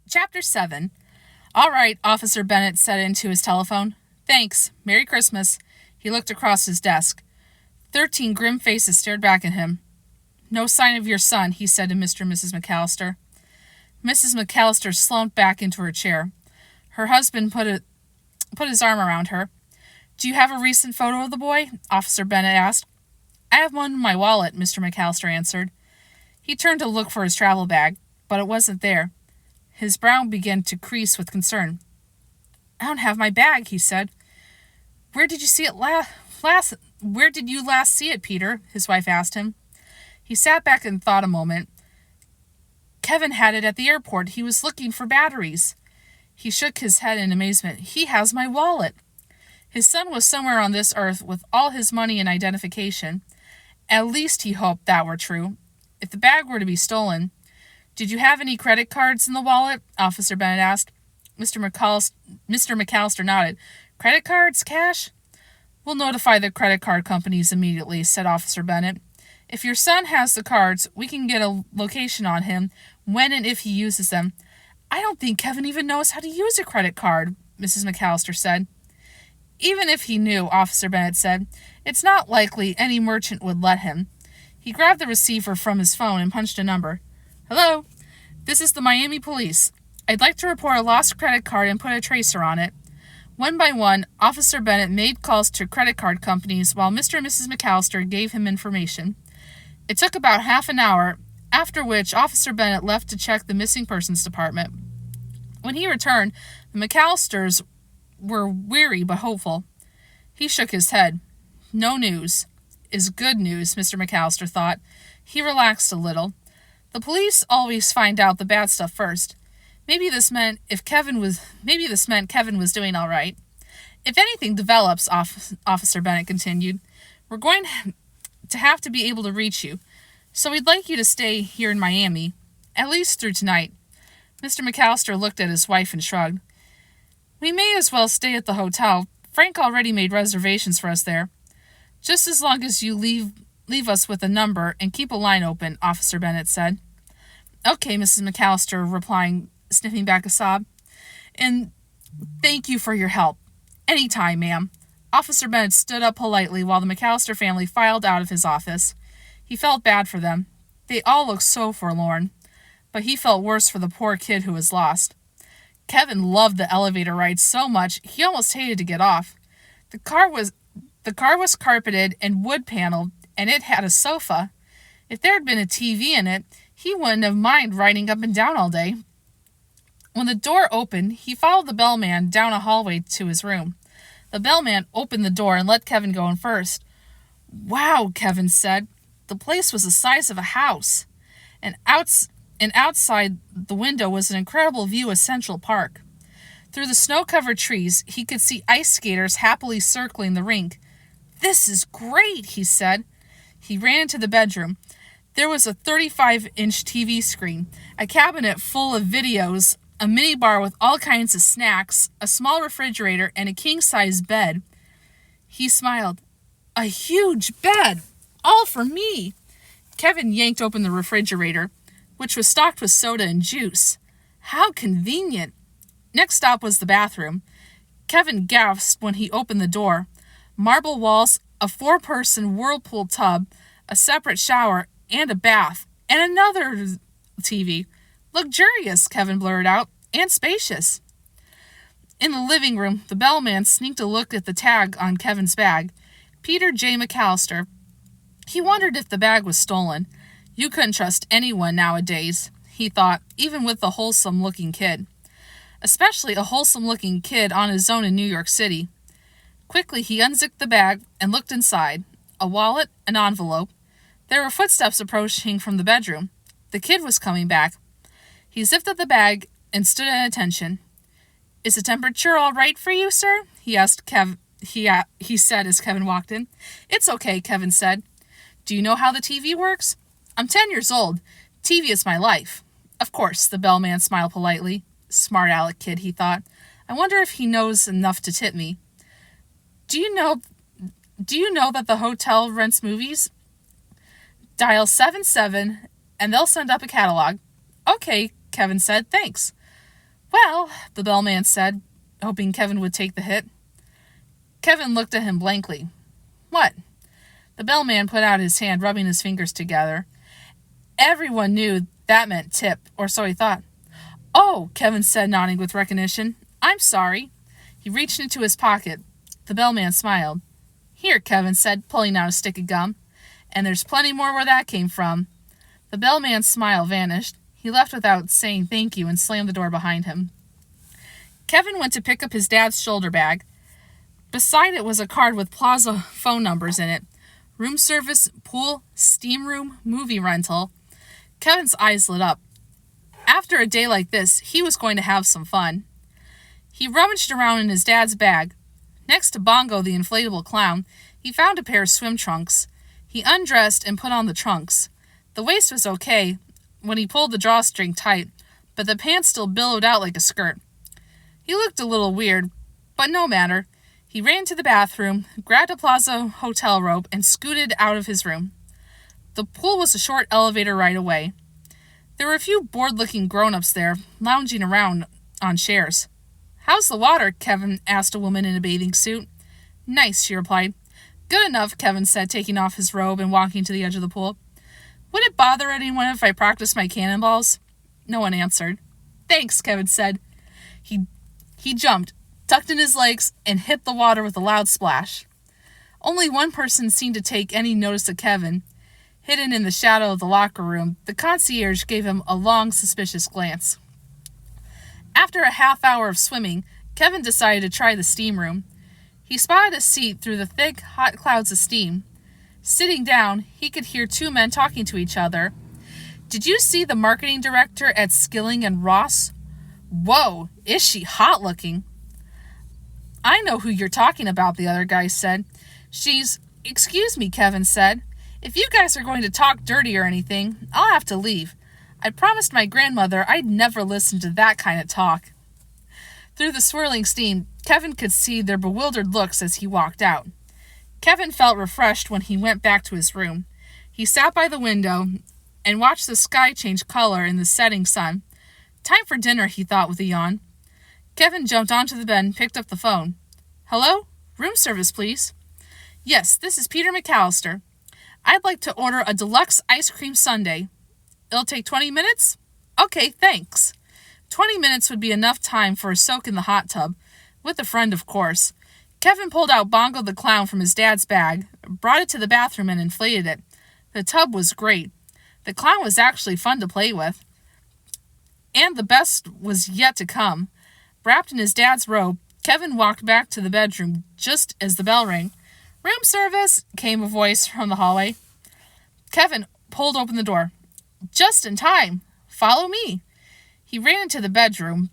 Chapter 7. All right, Officer Bennett said into his telephone. Thanks. Merry Christmas. He looked across his desk. 13 grim faces stared back at him. No sign of your son, he said to Mr. and Mrs. McCallister. Mrs. McCallister slumped back into her chair. Her husband put his arm around her. Do you have a recent photo of the boy? Officer Bennett asked. I have one in my wallet, Mr. McCallister answered. He turned to look for his travel bag, but it wasn't there. His brow began to crease with concern. I don't have my bag, he said. Where did you see it Where did you last see it, Peter? His wife asked him. He sat back and thought a moment. Kevin had it at the airport. He was looking for batteries. He shook his head in amazement. He has my wallet. His son was somewhere on this earth with all his money and identification. At least he hoped that were true. If the bag were to be stolen... Did you have any credit cards in the wallet? Officer Bennett asked. Mr. McCallister nodded. Credit cards? Cash? We'll notify the credit card companies immediately, said Officer Bennett. If your son has the cards, we can get a location on him when and if he uses them. I don't think Kevin even knows how to use a credit card, Mrs. McCallister said. Even if he knew, Officer Bennett said, it's not likely any merchant would let him. He grabbed the receiver from his phone and punched a number. Hello, this is the Miami Police. I'd like to report a lost credit card and put a tracer on it. One by one, Officer Bennett made calls to credit card companies while Mr. and Mrs. McCallister gave him information. It took about half an hour, after which Officer Bennett left to check the missing persons department. When he returned, the McCallisters were weary but hopeful. He shook his head. No news is good news, Mr. McCallister thought. He relaxed a little. The police always find out the bad stuff first. Maybe this meant Kevin was doing all right. If anything develops, Officer Bennett continued, we're going to have to be able to reach you. So we'd like you to stay here in Miami, at least through tonight. Mr. McCallister looked at his wife and shrugged. We may as well stay at the hotel. Frank already made reservations for us there. Just as long as you leave us with a number and keep a line open, Officer Bennett said. Okay, Mrs. McCallister, replying, sniffing back a sob. And thank you for your help. Any time, ma'am. Officer Bennett stood up politely while the McCallister family filed out of his office. He felt bad for them. They all looked so forlorn. But he felt worse for the poor kid who was lost. Kevin loved the elevator ride so much he almost hated to get off. The car was carpeted and wood-paneled, and it had a sofa. If there had been a TV in it, he wouldn't have minded riding up and down all day. When the door opened, he followed the bellman down a hallway to his room. The bellman opened the door and let Kevin go in first. Wow, Kevin said. The place was the size of a house. And outside the window was an incredible view of Central Park. Through the snow-covered trees, he could see ice skaters happily circling the rink. This is great, he said. He ran into the bedroom. There was a 35-inch TV screen, a cabinet full of videos, a minibar with all kinds of snacks, a small refrigerator, and a king-size bed. He smiled. A huge bed! All for me! Kevin yanked open the refrigerator, which was stocked with soda and juice. How convenient! Next stop was the bathroom. Kevin gasped when he opened the door. Marble walls, a 4-person whirlpool tub, a separate shower, and a bath, and another TV. Luxurious, Kevin blurted out, and spacious. In the living room, the bellman sneaked a look at the tag on Kevin's bag. Peter J. McCallister. He wondered if the bag was stolen. You couldn't trust anyone nowadays, he thought, even with the wholesome-looking kid. Especially a wholesome-looking kid on his own in New York City. Quickly, he unzipped the bag and looked inside. A wallet, an envelope. There were footsteps approaching from the bedroom. The kid was coming back. He zipped up the bag and stood at attention. Is the temperature all right for you, sir? He asked he said as Kevin walked in. It's okay, Kevin said. Do you know how the TV works? I'm 10 years old. TV is my life. Of course, the bellman smiled politely. Smart aleck kid, he thought. I wonder if he knows enough to tip me. Do you know that the hotel rents movies? Dial 77 and they'll send up a catalog. Okay, Kevin said, thanks. Well, the bellman said, hoping Kevin would take the hit. Kevin looked at him blankly. What? The bellman put out his hand, rubbing his fingers together. Everyone knew that meant tip, or so he thought. Oh, Kevin said, nodding with recognition. I'm sorry. He reached into his pocket. The bellman smiled. Here, Kevin said, pulling out a stick of gum. And there's plenty more where that came from. The bellman's smile vanished. He left without saying thank you and slammed the door behind him. Kevin went to pick up his dad's shoulder bag. Beside it was a card with plaza phone numbers in it. Room service, pool, steam room, movie rental. Kevin's eyes lit up. After a day like this, he was going to have some fun. He rummaged around in his dad's bag. Next to Bongo, the inflatable clown, he found a pair of swim trunks. He undressed and put on the trunks. The waist was okay when he pulled the drawstring tight, but the pants still billowed out like a skirt. He looked a little weird, but no matter. He ran to the bathroom, grabbed a Plaza hotel robe, and scooted out of his room. The pool was a short elevator ride away. There were a few bored-looking grown-ups there, lounging around on chairs. How's the water? Kevin asked a woman in a bathing suit. Nice, she replied. Good enough, Kevin said, taking off his robe and walking to the edge of the pool. Would it bother anyone if I practiced my cannonballs? No one answered. Thanks, Kevin said. He jumped, tucked in his legs, and hit the water with a loud splash. Only one person seemed to take any notice of Kevin. Hidden in the shadow of the locker room, the concierge gave him a long, suspicious glance. After a half hour of swimming, Kevin decided to try the steam room. He spotted a seat through the thick, hot clouds of steam. Sitting down, he could hear two men talking to each other. Did you see the marketing director at Skilling and Ross? Whoa, is she hot looking? I know who you're talking about, the other guy said. Excuse me, Kevin said. If you guys are going to talk dirty or anything, I'll have to leave. I promised my grandmother I'd never listen to that kind of talk. Through the swirling steam, Kevin could see their bewildered looks as he walked out. Kevin felt refreshed when he went back to his room. He sat by the window and watched the sky change color in the setting sun. Time for dinner, he thought with a yawn. Kevin jumped onto the bed and picked up the phone. Hello? Room service, please. Yes, this is Peter McCallister. I'd like to order a deluxe ice cream sundae. It'll take 20 minutes? Okay, thanks. 20 minutes would be enough time for a soak in the hot tub. With a friend, of course. Kevin pulled out Bongo the Clown from his dad's bag, brought it to the bathroom and inflated it. The tub was great. The clown was actually fun to play with. And the best was yet to come. Wrapped in his dad's robe, Kevin walked back to the bedroom just as the bell rang. Room service, came a voice from the hallway. Kevin pulled open the door. Just in time. Follow me. He ran into the bedroom.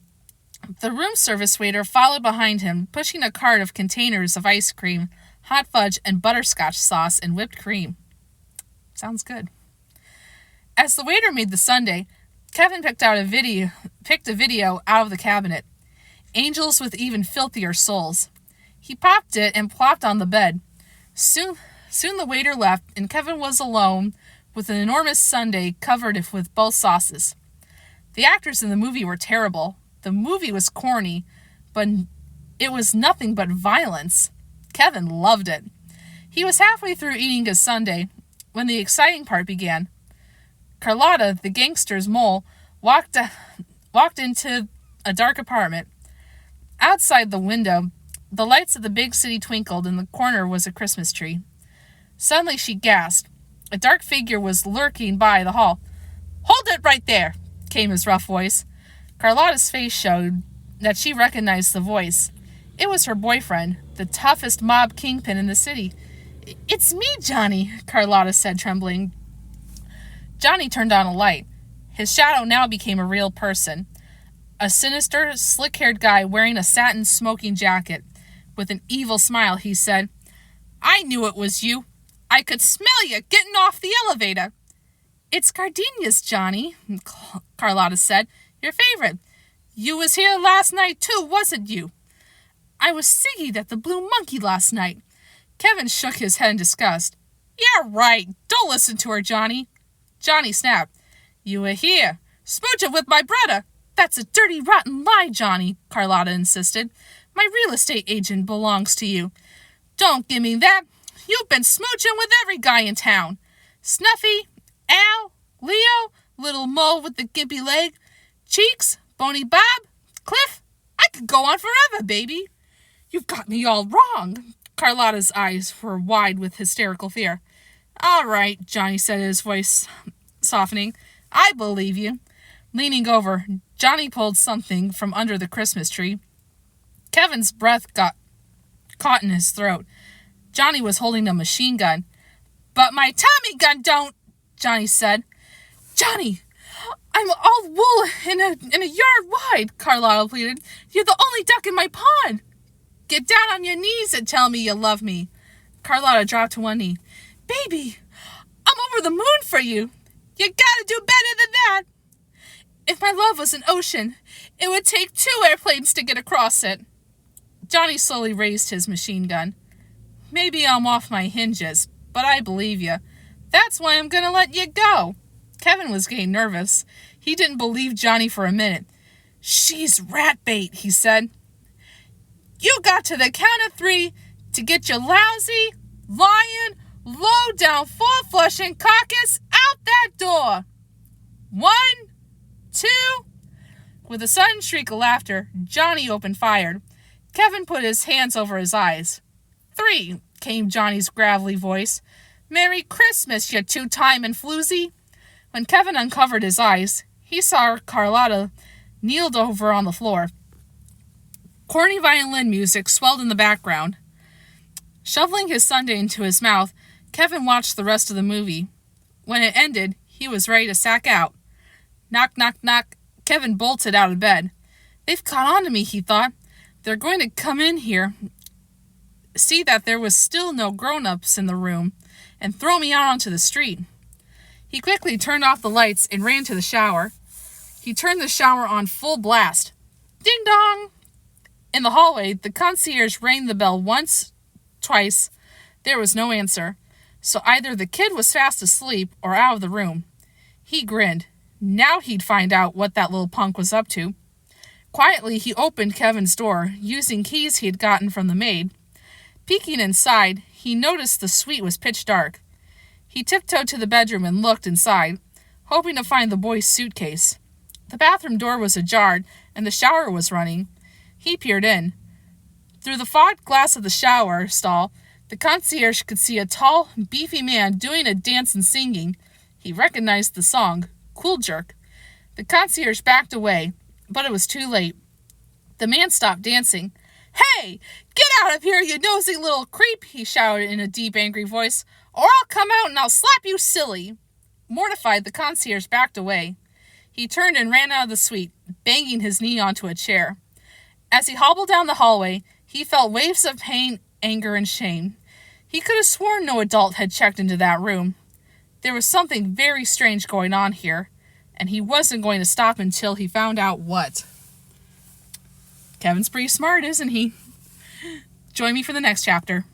The room service waiter followed behind him, pushing a cart of containers of ice cream, hot fudge, and butterscotch sauce and whipped cream. Sounds good. As the waiter made the sundae, Kevin picked a video out of the cabinet. Angels with even filthier souls. He popped it and plopped on the bed. Soon the waiter left, and Kevin was alone with an enormous sundae covered with both sauces. The actors in the movie were terrible. The movie was corny, but it was nothing but violence. Kevin loved it. He was halfway through eating his sundae when the exciting part began. Carlotta, the gangster's mole, walked into a dark apartment. Outside the window, the lights of the big city twinkled, and in the corner was a Christmas tree. Suddenly she gasped. A dark figure was lurking by the hall. "Hold it right there," came his rough voice. Carlotta's face showed that she recognized the voice. It was her boyfriend, the toughest mob kingpin in the city. "It's me, Johnny," Carlotta said, trembling. Johnny turned on a light. His shadow now became a real person. A sinister, slick-haired guy wearing a satin smoking jacket. With an evil smile, he said, "I knew it was you. I could smell you getting off the elevator." "It's gardenias, Johnny," Carlotta said. "Your favorite. You was here last night, too, wasn't you?" "I was Siggy at the Blue Monkey last night." Kevin shook his head in disgust. "Yeah, right. Don't listen to her, Johnny." Johnny snapped. "You were here, smooching with my brother." That's a dirty, rotten lie, Johnny, Carlotta insisted. My real estate agent belongs to you. Don't give me that. You've been smooching with every guy in town. Snuffy, Al, Leo, little Mo with the gimpy leg, Cheeks, Bony Bob, Cliff. I could go on forever, baby. You've got me all wrong. Carlotta's eyes were wide with hysterical fear. All right, Johnny said, his voice softening. I believe you. Leaning over, Johnny pulled something from under the Christmas tree. Kevin's breath got caught in his throat. Johnny was holding a machine gun. But my Tommy gun don't, Johnny said. Johnny, I'm all wool in a yard wide, Carlotta pleaded. You're the only duck in my pond. Get down on your knees and tell me you love me. Carlotta dropped to one knee. Baby, I'm over the moon for you. You gotta do better than that. If my love was an ocean, it would take 2 airplanes to get across it. Johnny slowly raised his machine gun. Maybe I'm off my hinges, but I believe you. That's why I'm gonna let you go. Kevin was getting nervous. He didn't believe Johnny for a minute. She's rat bait, he said. You got to the count of 3 to get your lousy, lying, low-down, full-flushing carcass out that door. 1, 2. With a sudden shriek of laughter, Johnny opened fire. Kevin put his hands over his eyes. 3, came Johnny's gravelly voice. Merry Christmas, you two-timing floozy. When Kevin uncovered his eyes, he saw Carlotta kneeled over on the floor. Corny violin music swelled in the background. Shoveling his sundae into his mouth, Kevin watched the rest of the movie. When it ended, he was ready to sack out. Knock, knock, knock. Kevin bolted out of bed. They've caught on to me, he thought. They're going to come in here, see that there was still no grown-ups in the room, and throw me out onto the street. He quickly turned off the lights and ran to the shower. He turned the shower on full blast. Ding dong! In the hallway, the concierge rang the bell once, twice. There was no answer. So either the kid was fast asleep or out of the room. He grinned. Now he'd find out what that little punk was up to. Quietly, he opened Kevin's door, using keys he had gotten from the maid. Peeking inside, he noticed the suite was pitch dark. He tiptoed to the bedroom and looked inside, hoping to find the boy's suitcase. The bathroom door was ajar, and the shower was running. He peered in. Through the fogged glass of the shower stall, the concierge could see a tall, beefy man doing a dance and singing. He recognized the song, Cool Jerk. The concierge backed away, but it was too late. The man stopped dancing. Hey, get out of here, you nosy little creep, he shouted in a deep, angry voice, or I'll come out and I'll slap you silly. Mortified, the concierge backed away. He turned and ran out of the suite, banging his knee onto a chair. As he hobbled down the hallway, he felt waves of pain, anger, and shame. He could have sworn no adult had checked into that room. There was something very strange going on here, and he wasn't going to stop until he found out what. Kevin's pretty smart, isn't he? Join me for the next chapter.